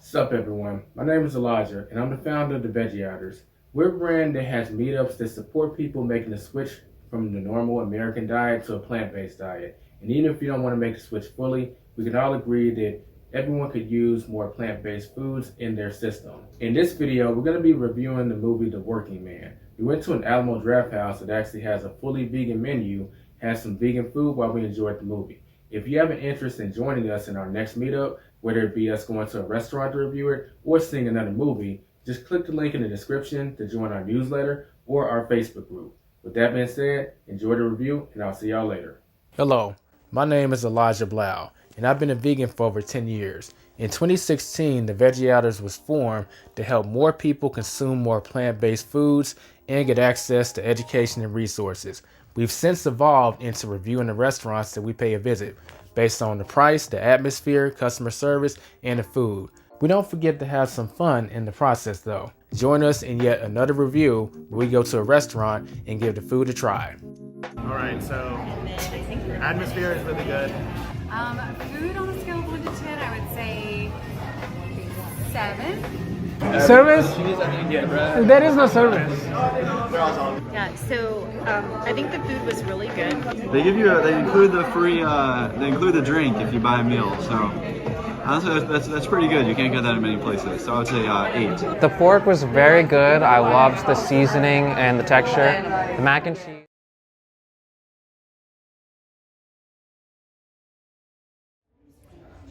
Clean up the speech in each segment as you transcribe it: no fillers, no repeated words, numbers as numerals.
Sup everyone, my name is Elijah and I'm the founder of the Veggie Outers. We're a brand that has meetups that support people making the switch from the normal American diet to a plant-based diet. And even if you don't want to make the switch fully, we can all agree that everyone could use more plant-based foods in their system. In this video, we're going to be reviewing the movie The Working Man. We went to an Alamo Drafthouse that actually has a fully vegan menu, has some vegan food while we enjoyed the movie. If you have an interest in joining us in our next meetup, whether it be us going to a restaurant to review it or seeing another movie, just click the link in the description to join our newsletter or our Facebook group. With that being said, enjoy the review and I'll see y'all later. Hello, my name is Elijah Blau and I've been a vegan for over 10 years. In 2016, the Veggie Outers was formed to help more people consume more plant-based foods and get access to education and resources. We've since evolved into reviewing the restaurants that we pay a visit based on the price, the atmosphere, customer service, and the food. We don't forget to have some fun in the process though. Join us in yet another review where we go to a restaurant and give the food a try. All right, so atmosphere is really good. Food on a scale of 1 to 10, I would say 7. Service? There is no service. Yeah, so I think the food was really good. They give you they include the free they include the drink if you buy a meal. So honestly, that's pretty good. You can't get that in many places. So I would say 8. The pork was very good. I loved the seasoning and the texture. The mac and cheese.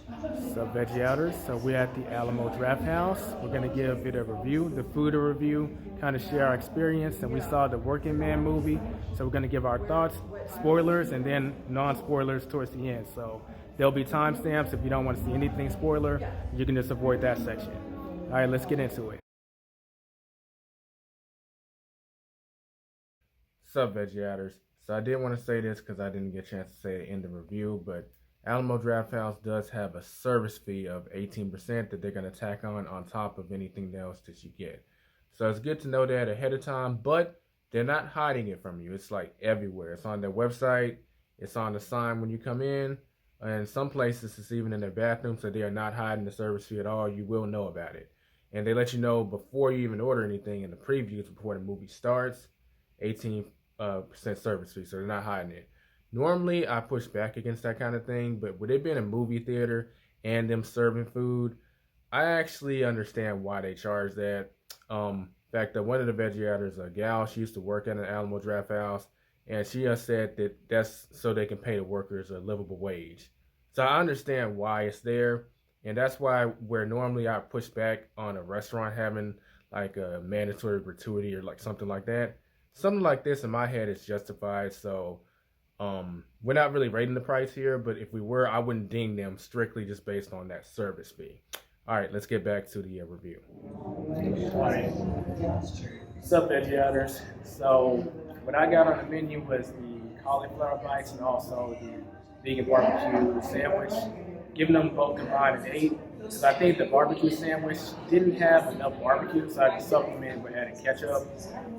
What's up, Veggie Outers? So we're at the Alamo Drafthouse. We're going to give it a review, the food a review, kind of share our experience. And we saw the Working Man movie, so we're going to give our thoughts, spoilers, and then non-spoilers towards the end. So there'll be timestamps. If you don't want to see anything spoiler, you can just avoid that section. All right, let's get into it. What's up, Veggie Outers? So I did want to say this because I didn't get a chance to say it in the review, but Alamo Drafthouse does have a service fee of 18% that they're going to tack on top of anything else that you get. So it's good to know that ahead of time, but they're not hiding it from you. It's like everywhere. It's on their website. It's on the sign when you come in. And some places it's even in their bathroom, so they are not hiding the service fee at all. You will know about it. And they let you know before you even order anything in the previews before the movie starts, 18% service fee, so they're not hiding it. Normally, I push back against that kind of thing, but with it being a movie theater and them serving food, I actually understand why they charge that. In fact, one of the Veggie Outers, a gal, she used to work at an Alamo Drafthouse, and she has said that that's so they can pay the workers a livable wage. So I understand why it's there, and that's why where normally I push back on a restaurant having like a mandatory gratuity or like something like that. Something like this in my head is justified, so we're not really rating the price here, but if we were, I wouldn't ding them strictly just based on that service fee. All right, let's get back to the review. All right. What's up, Veggie Outers? So what I got on the menu was the cauliflower bites and also the vegan barbecue sandwich. Giving them both combined an 8, because I think the barbecue sandwich didn't have enough barbecue, so I had to supplement with adding ketchup,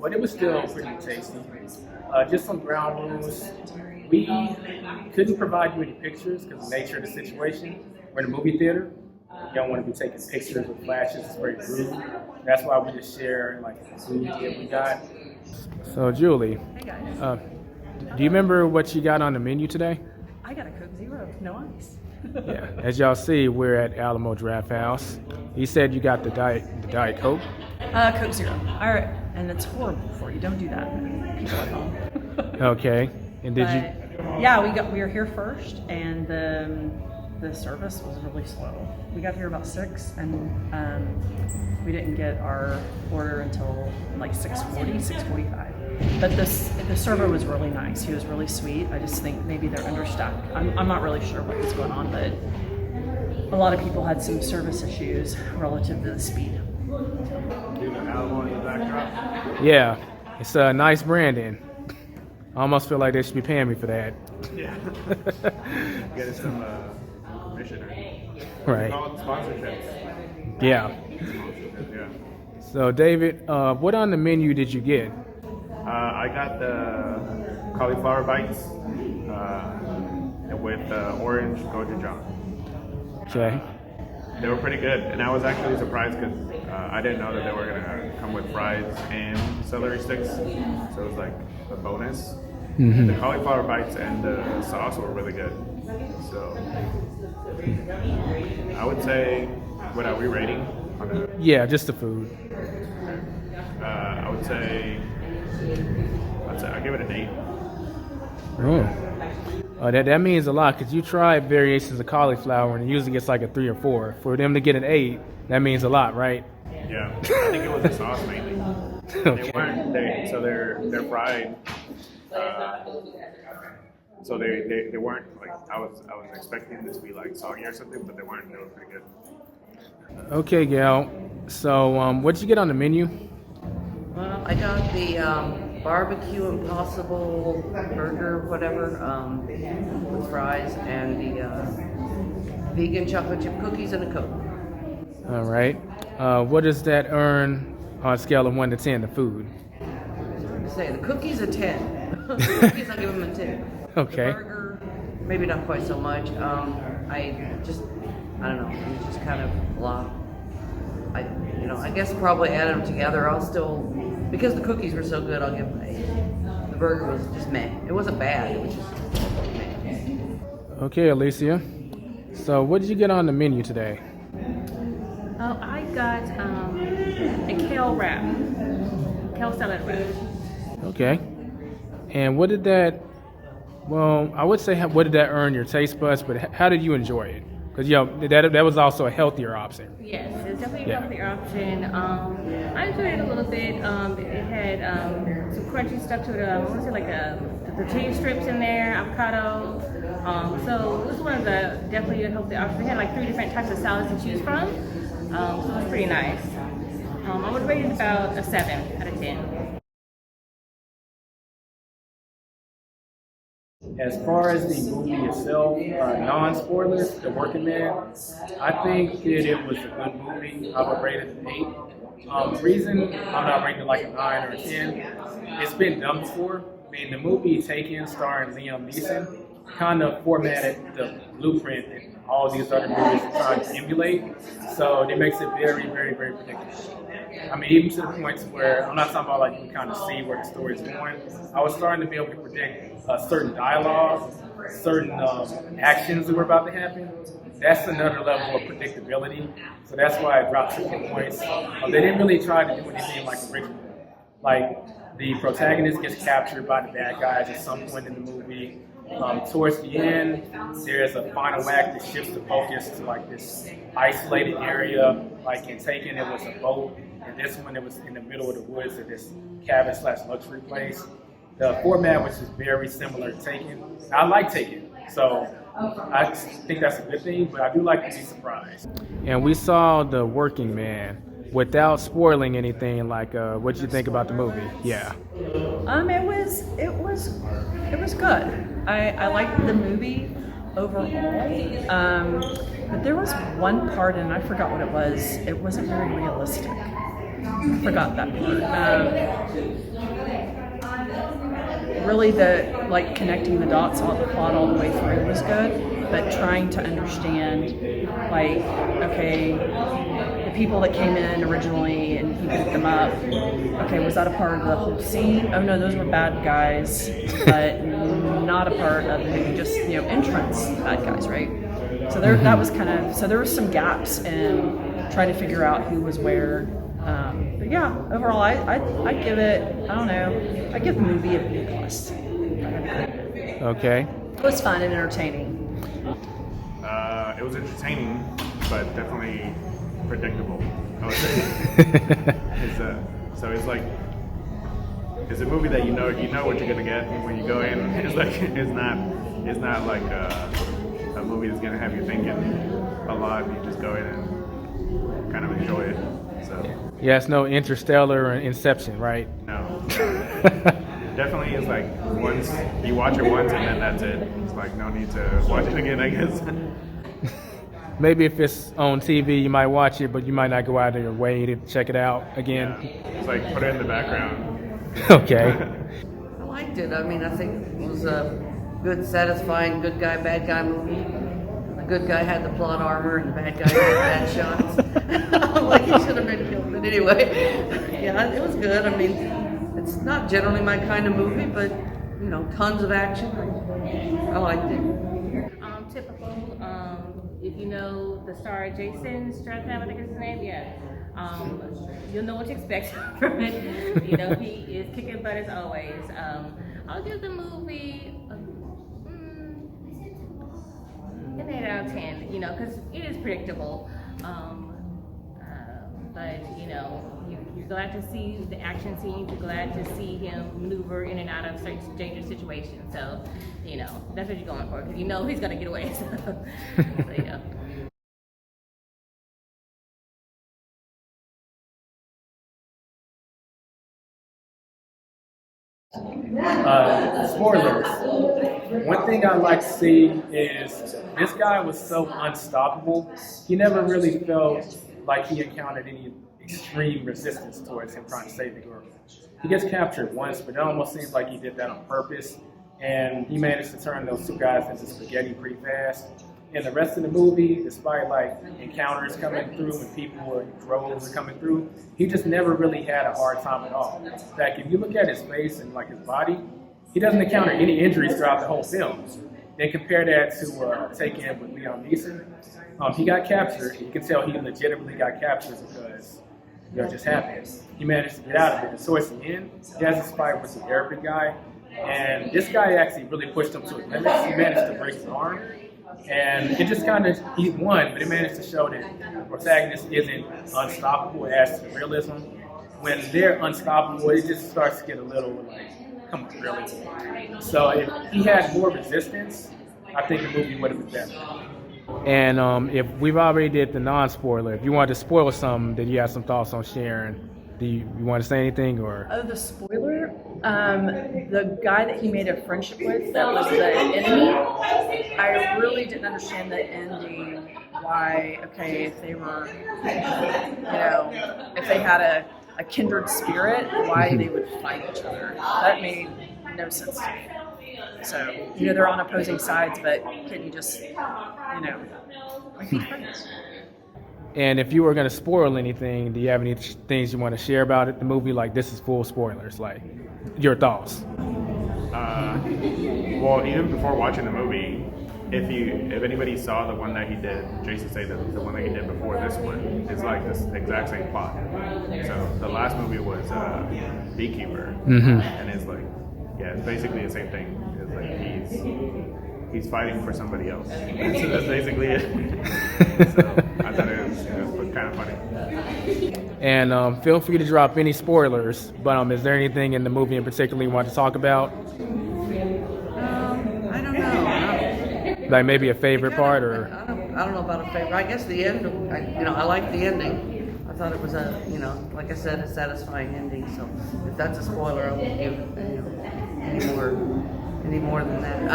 but it was still pretty tasty. Just some ground rules. We couldn't provide you any pictures because of the nature of the situation. We're in a movie theater. You don't want to be taking pictures with flashes. It's very rude. That's why we just share like the food that we got. So Julie, Hey guys. do you remember what you got on the menu today? I got a Coke Zero, no ice. Yeah, as y'all see, we're at Alamo Drafthouse. He said you got the Diet Coke. Coke Zero. All right, and it's horrible for you. Don't do that. People at home. Okay, and did you? Yeah, we were here first, and the service was really slow. We got here about 6, and we didn't get our order until like 6:40, 6:45. But the server was really nice. He was really sweet. I just think maybe they're understaffed. I'm not really sure what was going on, but a lot of people had some service issues relative to the speed. Yeah, it's a nice branding. I almost feel like they should be paying me for that. Yeah. Get some commission or Right. sponsorships. Yeah. Yeah. So David, what on the menu did you get? I got the cauliflower bites with orange gochujang. Okay. They were pretty good, and I was actually surprised because I didn't know that they were gonna come with fries and celery sticks, so it was like a bonus. The cauliflower bites and the sauce were really good. So I would say, what are we rating on the? Yeah, just the food. I would say I give it an 8. Oh, that means a lot because you try variations of cauliflower and it usually gets like a 3 or 4. For them to get an 8, that means a lot, right? Yeah, I think it was the sauce mainly. Okay. They're fried. So they weren't like I was expecting them to be like soggy or something, but they weren't. They were pretty good. Okay, Gail. So, what'd you get on the menu? Well, I got the barbecue impossible burger, whatever, with fries, and the vegan chocolate chip cookies and a Coke. All right. What does that earn on a scale of 1 to 10, the food? Say the cookies a 10. The cookies I give them a 10. Okay. The burger, maybe not quite so much. I don't know. It's just kind of blah. I guess probably add them together. I'll still, because the cookies were so good, I'll give them an 8. The burger was just meh. It wasn't bad. It was just meh. Okay, Alicia. So, what did you get on the menu today? Oh, I got a kale wrap, kale salad wrap. Okay. And what did that? Well, I would say, what did that earn your taste buds? But how did you enjoy it? Because that was also a healthier option. Yes, it's definitely a healthier option. I enjoyed it a little bit. It had some crunchy stuff to it. I want to say like the tortilla strips in there, avocado. So it was one of the definitely a healthy options. They had like 3 different types of salads to choose from. So it was pretty nice. I would rate it about a 7 out of 10. As far as the movie itself, non-spoilers, The Working Man, I think that it was a good movie. I would rate it an 8. Reason I'm not rating it like a 9 or a 10, it's been done before. I mean, the movie Taken, starring Liam Neeson, kind of formatted the blueprint that all these other movies are trying to emulate. So it makes it very, very, very predictable. I mean, even to the point where I'm not talking about like you can kind of see where the story's going. I was starting to be able to predict certain dialogue, certain actions that were about to happen. That's another level of predictability. So that's why I dropped 50 points. They didn't really try to do anything like original. Like the protagonist gets captured by the bad guys at some point in the movie. Towards the end, there's a final act that shifts the focus to like this isolated area. Like in Taken, it was a boat, and this one it was in the middle of the woods at this cabin/luxury place. The format, which is very similar to Taken, I like Taken, so I think that's a good thing. But I do like to be surprised. And we saw The Working Man. Without spoiling anything, like what you think about the movie? Yeah. It was good. I liked the movie overall. But there was one part, and I forgot what it was. It wasn't very realistic. I forgot that part. Really, the connecting the dots on the plot all the way through was good, but trying to understand, like, okay, the people that came in originally and he picked them up. Okay, was that a part of the whole scene? Oh no, those were bad guys, but not a part of maybe just entrance bad guys, right? So that was kind of there was some gaps in trying to figure out who was where. But yeah, overall, I give it, I don't know, I give the movie a B+. Okay. It was fun and entertaining. It was entertaining, but definitely predictable, I would say. So it's like, it's a movie that you know what you're gonna get when you go in. It's not like a movie that's gonna have you thinking a lot. You just go in and kind of enjoy it. So yeah, it's no Interstellar or Inception, right? no, definitely it's like once you watch it once and then that's it. It's like no need to watch it again, I guess. Maybe if it's on TV, you might watch it, but you might not go out of your way to check it out again. Yeah. It's like put it in the background. Okay. I liked it. I mean, I think it was a good, satisfying, good guy, bad guy movie. I good guy had the plot armor and the bad guy had bad shots. I'm like, he should have been killed. But anyway, yeah, it was good. I mean, it's not generally my kind of movie, but you know, tons of action. I liked it. Typical. If you know the star Jason Statham, I think is his name, yeah. You'll know what to expect from it. You know, he is kicking butt as always. I'll give the movie an 8 out of 10, you know, because it is predictable. But, you know, you're glad to see the action scenes, you're glad to see him maneuver in and out of certain dangerous situations. So, you know, that's what you're going for, because you know he's going to get away. So, yeah. Spoilers. One thing I like to see is this guy was so unstoppable. He never really felt like he encountered any extreme resistance towards him trying to save the girl. He gets captured once, but it almost seems like he did that on purpose. And he managed to turn those two guys into spaghetti pretty fast. And the rest of the movie, despite like encounters coming through and people or droves are coming through, he just never really had a hard time at all. In fact, if you look at his face and like his body, he doesn't encounter any injuries throughout the whole film. Then compare that to Taken with Liam Neeson. He got captured. You can tell he legitimately got captured because it just happened. He managed to get out of it. And towards the end, he has this fight with the Arabic guy. And this guy actually really pushed him to his limits. He managed to break his arm. And it just kind of, he won, but it managed to show that the protagonist isn't unstoppable as to realism. When they're unstoppable, it just starts to get a little like, come on, really? So if he had more resistance, I think the movie would have been better. And if we've already did the non-spoiler, if you wanted to spoil something, then you have some thoughts on Sharon. Do you want to say anything or? Oh, the spoiler. The guy that he made a friendship with, that was the enemy. I really didn't understand the ending. Why? Okay, if they were, you know, if they had a kindred spirit, why they would fight each other. That made no sense to me. So, you know, they're on opposing sides, but can you just, you know, be friends? And if you were going to spoil anything, do you have any things you want to share about it? The movie, like this is full spoilers, like your thoughts. Well, even before watching the movie, if anybody saw the one that he did, Jason said that the one that he did before this one is like this exact same plot. So the last movie was Beekeeper, and it's like, yeah, it's basically the same thing. It's like he's fighting for somebody else. So that's basically it. So I thought it was kind of funny. And feel free to drop any spoilers, but is there anything in the movie in particular you want to talk about? I don't know. Like maybe a favorite part or? I don't know about a favorite. I guess the end, I like the ending. I thought it was like I said, a satisfying ending. So if that's a spoiler, I won't give any more than that.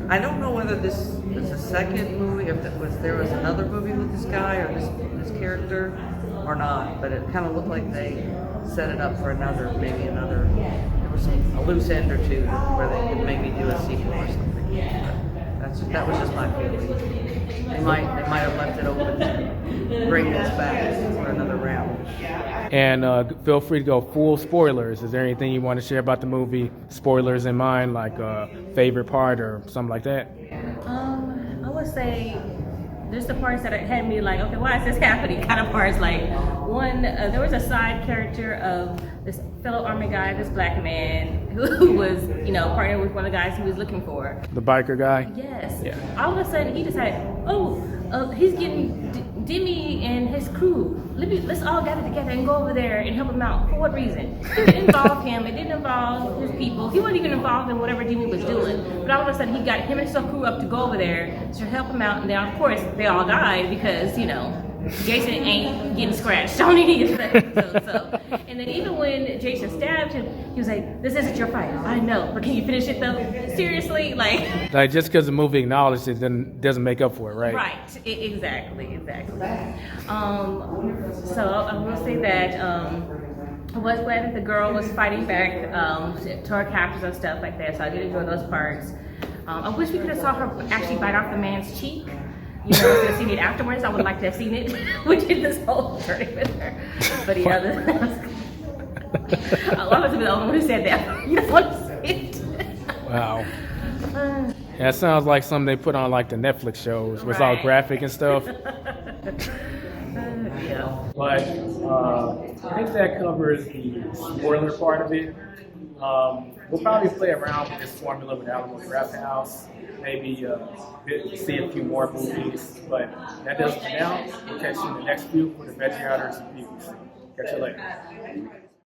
I don't know whether this is a second movie, if there was another movie with this guy or this character or not, but it kind of looked like they set it up for another. There was a loose end or two where they could maybe do a sequel or something. But that was just my feeling. They might have left it open to bring this back for another round. And feel free to go full spoilers. Is there anything you want to share about the movie? Spoilers in mind, like a favorite part or something like that? I would say there's the parts that had me like, okay, why is this happening? Kind of parts like one. There was a side character of this fellow army guy, this black man who was, partnered with one of the guys he was looking for. The biker guy? Yes. Yeah. All of a sudden he decided, he's getting Demi and his crew. Let's all gather together and go over there and help him out. For what reason? It didn't involve him. It didn't involve his people. He wasn't even involved in whatever Demi was doing. But all of a sudden, he got him and his crew up to go over there to help him out. And then, of course, they all died because, Jason ain't getting scratched on any of that. And then even when Jason stabbed him, he was like, "This isn't your fight. I know, but can you finish it though? Seriously, like." Like just because the movie acknowledged it doesn't make up for it, right? Right. Exactly. So I will say that I was glad that the girl was fighting back to her captors and stuff like that. So I did enjoy those parts. I wish we could have saw her actually bite off the man's cheek. you know, instead of seeing it afterwards, I would like to have seen it. We did this whole journey with her. But yeah, I must have been the only one who said that. You don't want to see it. Wow. Yeah, it sounds like something they put on like the Netflix shows where it's all Right. graphic and stuff. Yeah. But I think that covers the spoiler part of it. We'll probably play around with this formula with Alamo Drafthouse. Maybe see a few more movies. But that does it for now. We'll catch you in the next few for the Veggie Hunters and Peeps. Catch you later.